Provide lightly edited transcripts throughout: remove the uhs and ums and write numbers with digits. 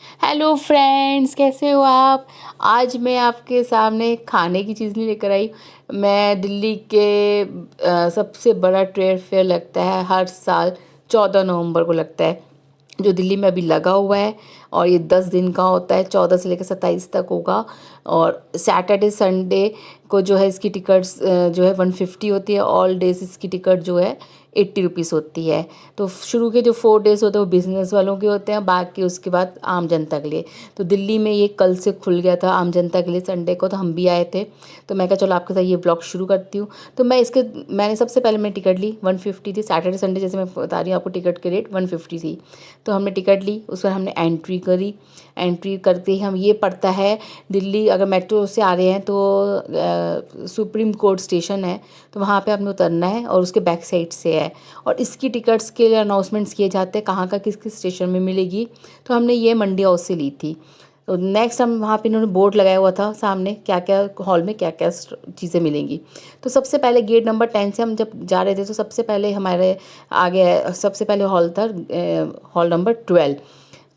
Hello friends, कैसे हो आप। आज मैं आपके सामने खाने की चीज़ नहीं लेकर आई। मैं दिल्ली के सबसे बड़ा ट्रेड फेयर लगता है हर साल, 14 नवंबर को लगता है, जो दिल्ली में अभी लगा हुआ है। और ये 10 दिन का होता है, 14 से लेकर 27 तक होगा। और सैटरडे संडे को जो है इसकी टिकट्स जो है 150 होती है। ऑल डेज इसकी टिकट जो है 80 रुपीज़ होती है। तो शुरू के जो 4 डेज़ होते हैं वो बिज़नेस वालों के होते हैं, बाकी उसके बाद आम जनता के लिए। तो दिल्ली में ये कल से खुल गया था आम जनता के लिए, संडे को तो हम भी आए थे। तो मैं कहा चलो आपके साथ ये ब्लॉग शुरू करती हूँ। तो मैंने सबसे पहले मैं टिकट ली, 150 थी। सैटरडे संडे जैसे मैं बता रही हूँ आपको, टिकट के रेट 150 थी। तो हमने टिकट ली, उस पर हमने एंट्री करी। एंट्री करते ही हम ये पड़ता है, दिल्ली अगर मेट्रो से आ रहे हैं तो सुप्रीम कोर्ट स्टेशन है, तो वहाँ पे आपने उतरना है और उसके बैक साइड से है। और इसकी टिकट्स के लिए अनाउंसमेंट्स किए जाते हैं कहाँ का किस किस स्टेशन में मिलेगी। तो हमने ये मंडी हाउस से ली थी। तो नेक्स्ट हम वहाँ पे इन्होंने बोर्ड लगाया हुआ था सामने, क्या क्या हॉल में क्या क्या चीज़ें मिलेंगी। तो सबसे पहले गेट नंबर 10 से हम जब जा रहे थे तो सबसे पहले हमारे आगे सबसे पहले हॉल था हॉल नंबर 12।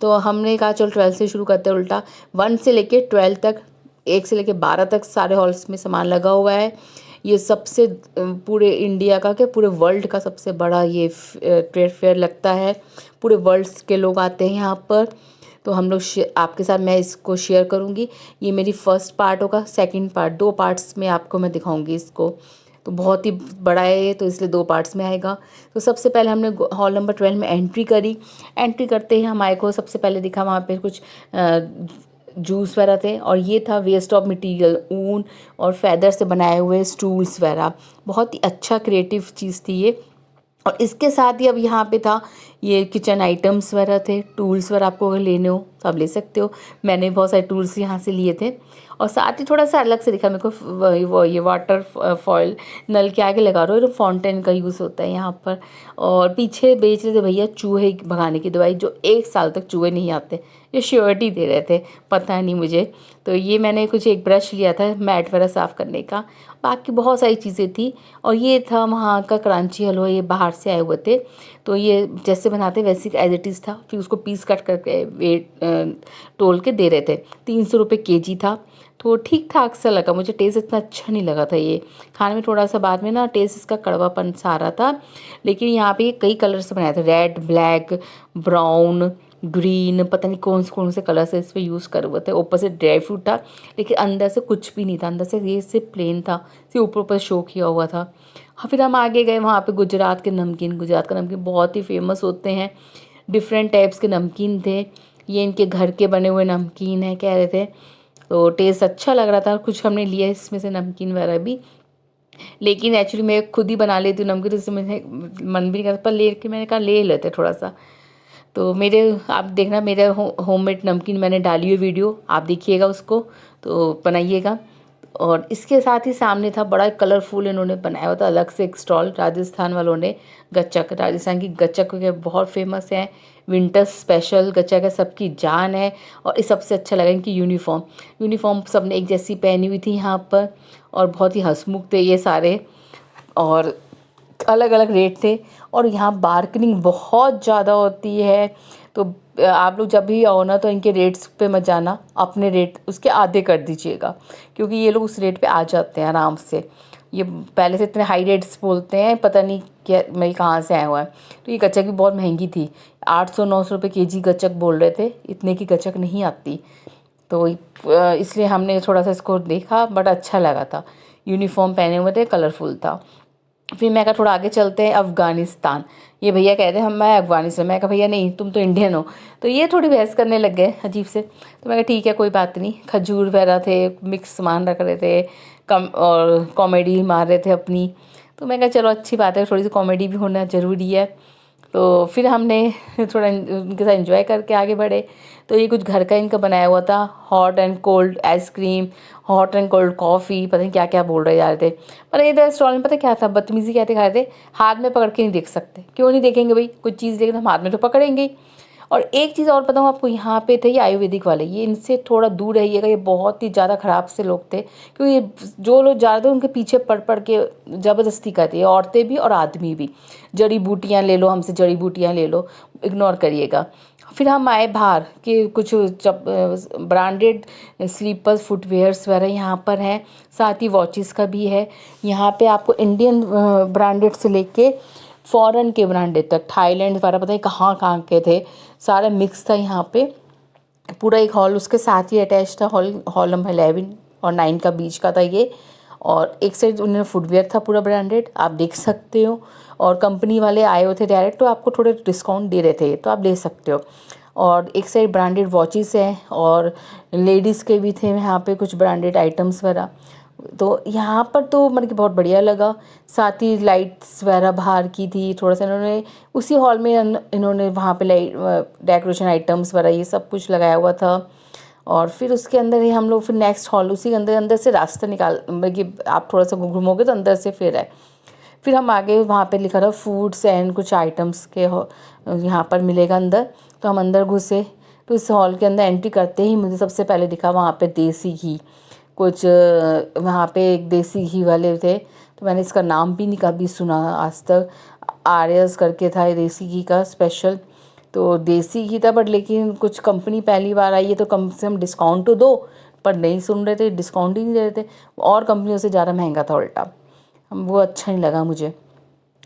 तो हमने कहा चलो 12 से शुरू करते हैं उल्टा। 1 से लेके 12 तक, 1 से लेके 12 तक सारे हॉल्स में सामान लगा हुआ है। ये सबसे पूरे इंडिया का, क्या पूरे वर्ल्ड का सबसे बड़ा ये ट्रेड फेयर लगता है। पूरे वर्ल्ड के लोग आते हैं यहाँ पर। तो हम लोग आपके साथ मैं इसको शेयर करूँगी। ये मेरी फर्स्ट पार्ट होगा, सेकंड पार्ट 2 पार्ट्स में आपको मैं दिखाऊंगी इसको। तो बहुत ही बड़ा है ये, तो इसलिए 2 पार्ट्स में आएगा। तो सबसे पहले हमने हॉल नंबर 12 में एंट्री करी। एंट्री करते ही हमारे को सबसे पहले दिखा वहाँ पे कुछ जूस वगैरह थे। और ये था वेस्ट ऑफ मटेरियल, ऊन और फैदर से बनाए हुए स्टूल्स वगैरह। बहुत ही अच्छा क्रिएटिव चीज़ थी ये। और इसके साथ ही अब यहाँ पे था ये किचन आइटम्स वगैरह थे, टूल्स वगैरह आपको अगर लेने हो तो आप ले सकते हो। मैंने बहुत सारे टूल्स यहाँ से लिए थे। और साथ ही थोड़ा सा अलग से दिखा मेरे को, वो ये वाटर फॉयल नल के आगे लगा रहे हो, तो फाउंटेन का यूज़ होता है यहाँ पर। और पीछे बेच रहे थे भैया चूहे भगाने की दवाई, जो 1 साल तक चूहे नहीं आते, ये श्योरिटी दे रहे थे, पता नहीं मुझे। तो ये मैंने कुछ एक ब्रश लिया था मैट वगैरह साफ़ करने का। बाकी बहुत सारी चीज़ें थी। और ये था वहाँ का क्रांची हलवा, ये बाहर से आए हुए थे। तो ये जैसे बनाते वैसे एज इट इज़ था। फिर उसको पीस कट करके वेट तोल के दे रहे थे। 300 रुपये केजी था। तो ठीक ठाक सा लगा मुझे, टेस्ट इतना अच्छा नहीं लगा था ये खाने में। थोड़ा सा बाद में ना टेस्ट इसका कड़वापन सा आ रहा था। लेकिन यहाँ पे कई कलर से बनाया था, रेड, ब्लैक, ब्राउन, ग्रीन, पता नहीं कौन से कलर से इस पर यूज़ कर हुए थे। ऊपर से ड्राई फ्रूट था, लेकिन अंदर से कुछ भी नहीं था। अंदर से ये सिर्फ प्लेन था, सिर्फ ऊपर ऊपर शो किया हुआ था। हाँ, फिर हम आगे गए, वहाँ पे गुजरात के नमकीन, गुजरात का नमकीन बहुत ही फेमस होते हैं। डिफरेंट टाइप्स के नमकीन थे। ये इनके घर के बने हुए नमकीन है कह रहे थे। तो टेस्ट अच्छा लग रहा था। कुछ हमने लिया इसमें से नमकीन वगैरह भी। लेकिन एक्चुअली मैं खुद ही बना लेती हूँ नमकीन, तो इससे मुझे मन भी नहीं करता, पर ले के मैंने कहा ले लेते थोड़ा सा। तो मेरे आप देखना, मेरे होममेड नमकीन मैंने डाली हुई वीडियो, आप देखिएगा उसको, तो बनाइएगा। और इसके साथ ही सामने था बड़ा कलरफुल, इन्होंने बनाया हुआ था अलग से एक स्टॉल, राजस्थान वालों ने। गच्चक, राजस्थान की गच्चक के बहुत फेमस है। विंटर स्पेशल गच्चक है, सबकी जान है। और इस सबसे अच्छा लगा इनकी यूनिफॉर्म। यूनिफॉर्म सबने एक जैसी पहनी हुई थी यहाँ पर। और बहुत ही हंसमुख थे ये सारे। और अलग अलग रेट थे। और यहाँ बार्गेनिंग बहुत ज़्यादा होती है। तो आप लोग जब भी आओ ना, तो इनके रेट्स पे मत जाना, अपने रेट उसके आधे कर दीजिएगा, क्योंकि ये लोग उस रेट पे आ जाते हैं आराम से। ये पहले से इतने हाई रेट्स बोलते हैं, पता नहीं क्या मैं कहाँ से आया हुआ है। तो ये गच्चक भी बहुत महंगी थी, 800-900 रुपये केजी गच्चक बोल रहे थे, इतने की गच्चक नहीं आती। तो इसलिए हमने थोड़ा सा इसको देखा, बट अच्छा लगा था। यूनिफॉर्म पहने हुए थे, कलरफुल था। फिर मैं कहा थोड़ा आगे चलते हैं, अफ़गानिस्तान। ये भैया कहते हैं हम मैं अफ़गानिस्तान, मैं कहा भैया नहीं, तुम तो इंडियन हो। तो ये थोड़ी बहस करने लग गए अजीब से। तो मैं कहा ठीक है कोई बात नहीं। खजूर वगैरह थे, मिक्स सामान रख रहे थे, कम और कॉमेडी मार रहे थे अपनी। तो मैं कहा चलो अच्छी बात है, थोड़ी सी कॉमेडी भी होना ज़रूरी है। तो फिर हमने थोड़ा उनके साथ एंजॉय करके आगे बढ़े। तो ये कुछ घर का इनका बनाया हुआ था, hot and cold ice cream, hot and cold coffee, पता नहीं क्या क्या बोल रहे जा रहे थे। पर इधर स्टॉल में पता क्या था, बदतमीजी कहते खा रहे थे, हाथ में पकड़ के नहीं देख सकते। क्यों नहीं देखेंगे भाई, कुछ चीज़ लेकिन हम हाथ में तो पकड़ेंगे ही। और एक चीज़ और बताऊँ आपको, यहाँ पे थे ये आयुर्वेदिक वाले, ये इनसे थोड़ा दूर रहिएगा, ये बहुत ही ज़्यादा ख़राब से लोग थे। क्योंकि जो लोग जा रहे थे उनके पीछे पड़ पड़ के ज़बरदस्ती करती है, औरतें भी और आदमी भी। जड़ी बूटियाँ ले लो हमसे, जड़ी बूटियाँ ले लो, इग्नोर करिएगा। फिर हम आए बाहर कि कुछ ब्रांडेड स्लीपर्स फुटवेयर्स वगैरह यहाँ पर हैं, साथ ही वॉचेस का भी है। यहाँ पे आपको इंडियन ब्रांडेड से लेके फॉरेन के ब्रांडेड तक, थाईलैंड वगैरह पता है कहाँ कहाँ के थे, सारा मिक्स था यहाँ पे। पूरा एक हॉल उसके साथ ही अटैच था, हॉल नंबर 11 और 9 का बीच का था ये। और एक साइड उन्होंने फुटवेयर था पूरा ब्रांडेड, आप देख सकते हो। और कंपनी वाले आए हुए थे डायरेक्ट, तो आपको थोड़े डिस्काउंट दे रहे थे, तो आप ले सकते हो। और एक साइड ब्रांडेड वॉचेस हैं और लेडीज़ के भी थे यहाँ पे कुछ ब्रांडेड आइटम्स वगैरह। तो यहाँ पर तो मतलब कि बहुत बढ़िया लगा। साथ ही लाइट्स वगैरह बाहर की थी, थोड़ा सा इन्होंने उसी हॉल में इन्होंने वहाँ पे लाइट डेकोरेशन आइटम्स वगैरह ये सब कुछ लगाया हुआ था। और फिर उसके अंदर ही हम लोग फिर नेक्स्ट हॉल, उसी के अंदर अंदर से रास्ता निकाल, मतलब कि आप थोड़ा सा घूमोगे तो अंदर से फिर है। फिर हम आगे, वहाँ पे लिखा था फूड्स एंड कुछ आइटम्स के यहाँ पर मिलेगा अंदर। तो हम अंदर घुसे, तो इस हॉल के अंदर एंट्री करते ही मुझे सबसे पहले दिखा वहाँ पे देसी घी। कुछ वहाँ पे एक देसी घी वाले थे, तो मैंने इसका नाम भी नहीं कभी सुना आज तक। आर्यस करके था ये देसी घी का स्पेशल। तो देसी घी था, बट लेकिन कुछ कंपनी पहली बार आई है तो कम से कम डिस्काउंट तो दो, पर नहीं सुन रहे थे, डिस्काउंट ही नहीं दे रहे थे, और कंपनियों से ज़्यादा महंगा था उल्टा। वो अच्छा नहीं लगा मुझे।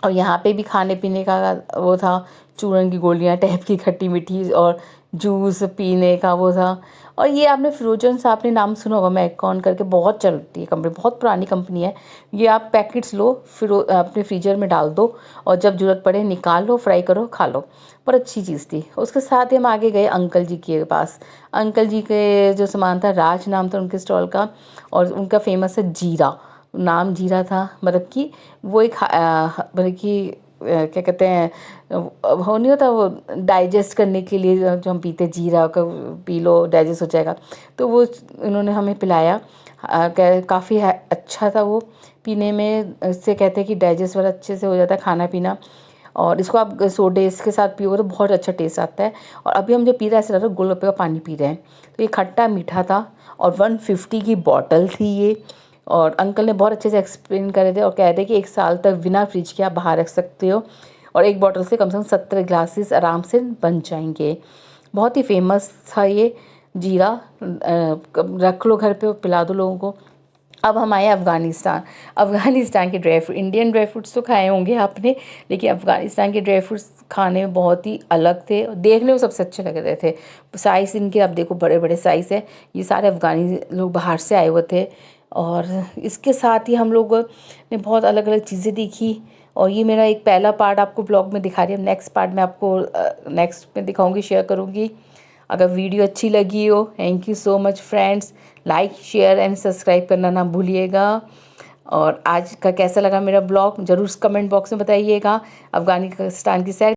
और यहाँ पे भी खाने पीने का वो था, चूरन की गोलियाँ टाइप की खट्टी मीठी, और जूस पीने का वो था। और ये आपने फ्रोजन्स, आपने नाम सुना होगा, मैकॉन करके, बहुत चलती है कंपनी, बहुत पुरानी कंपनी है ये। आप पैकेट्स लो, फिर अपने फ्रीजर में डाल दो, और जब ज़रूरत पड़े निकाल लो, फ्राई करो, खा लो। पर अच्छी चीज़ थी। उसके साथ ही हम आगे गए अंकल जी के पास। अंकल जी के जो सामान था, राज नाम था उनके स्टॉल का, और उनका फेमस है जीरा, नाम जीरा था। मतलब कि वो एक मतलब कि क्या कहते हैं, वो नहीं होता, वो डाइजेस्ट करने के लिए जो हम पीते, जीरा का पी लो डाइजेस्ट हो जाएगा, तो वो इन्होंने हमें पिलाया। काफ़ी अच्छा था वो पीने में। इससे कहते हैं कि डाइजेस्ट वाला अच्छे से हो जाता है खाना पीना। और इसको आप सोडे इसके साथ पियोगे तो बहुत अच्छा टेस्ट आता है। और अभी हम जो पी रहे हैं ऐसा लग रहा है गोलगप्पे का पानी पी रहे हैं। तो ये खट्टा मीठा था, और 150 की बॉटल थी ये। और अंकल ने बहुत अच्छे से एक्सप्लेन करे थे, और कह रहे थे कि 1 साल तक बिना फ्रिज के आप बाहर रख सकते हो, और एक बॉटल से कम 70 ग्लासेस आराम से बन जाएंगे। बहुत ही फेमस था ये जीरा। रख लो घर पे, पिला दो लोगों को। अब हम आए अफ़गानिस्तान। अफ़गानिस्तान के dry fruit, Indian dry fruits तो खाए होंगे आपने, लेकिन अफ़गानिस्तान के ड्राई फ्रूट्स खाने में बहुत ही अलग थे, और देखने में सबसे अच्छे लग रहे थे। साइज़ इनके आप देखो, बड़े बड़े साइज़ है। ये सारे अफ़गानी लोग बाहर से आए हुए थे। और इसके साथ ही हम लोग ने बहुत अलग अलग चीज़ें देखी। और ये मेरा एक पहला पार्ट आपको ब्लॉग में दिखा रही हूँ। नेक्स्ट पार्ट मैं आपको नेक्स्ट में दिखाऊंगी, शेयर करूँगी। अगर वीडियो अच्छी लगी हो, thank you so much friends. Like share and subscribe करना ना भूलिएगा। और आज का कैसा लगा मेरा ब्लॉग ज़रूर कमेंट बॉक्स में बताइएगा। अफ़गानिस्तान की सैर